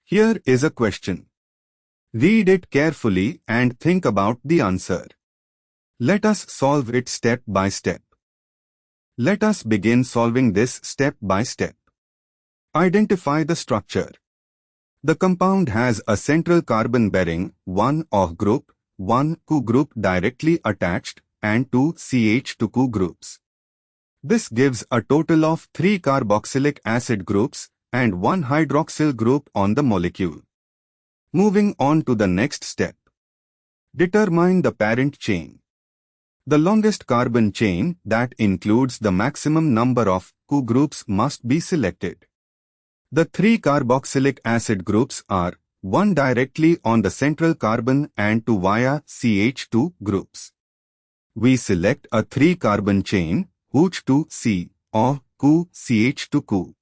Here is a question. Read it carefully and think about the answer. Let us solve it step by step. Let us begin solving this step by step. Identify the structure. The compound has a central carbon bearing 1 OH group, 1 CH group directly attached, and 2 CH2CH groups. This gives a total of 3 carboxylic acid groups and 1 hydroxyl group on the molecule. Moving on to the next step. Determine the parent chain. The longest carbon chain that includes the maximum number of CH groups must be selected. The 3 carboxylic acid groups are 1 directly on the central carbon and 2 via CH2 groups. We select a 3 carbon chain, CH2C or CH2CH.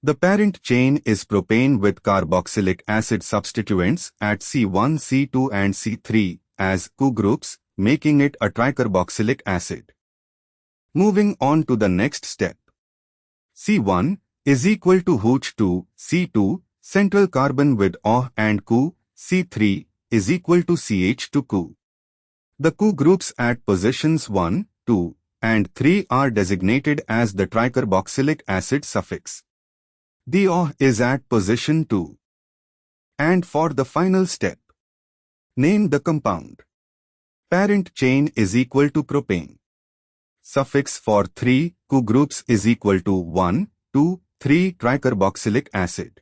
The parent chain is propane with carboxylic acid substituents at C1, C2 and C3 as CH groups, making it a tricarboxylic acid. Moving on to the next step. C1 is equal to CH2, C2, central carbon with OH and CH, C3 is equal to CH2CH. The CH groups at positions 1, 2, and 3 are designated as the tricarboxylic acid suffix. The OH is at position 2. And for the final step, name the compound. Parent chain is equal to propane. Suffix for 3 CH groups is equal to 1, 2, 3 tricarboxylic acid.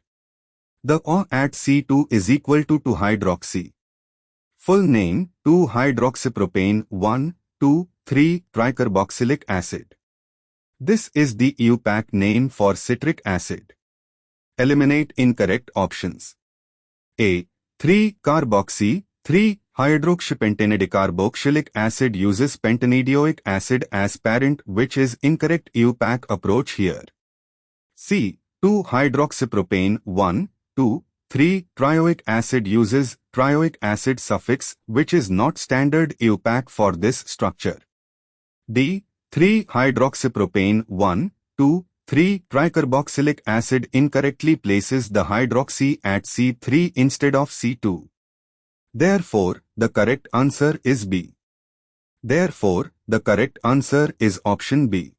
The OH at C2 is equal to 2-hydroxy. Full name 2-hydroxypropane 1, 2, 3 tricarboxylic acid. This is the IUPAC name for citric acid. Eliminate incorrect options. A. 3-carboxy, 3-hydroxypentanedicarboxylic acid uses pentanedioic acid as parent, which is incorrect IUPAC approach here. C. 2-hydroxypropane 1, 2, 3 trioic acid uses trioic acid suffix, which is not standard IUPAC for this structure. D. 3-hydroxypropane 1, 2, 3 tricarboxylic acid incorrectly places the hydroxy at C3 instead of C2. Therefore, the correct answer is B. Therefore, the correct answer is option B.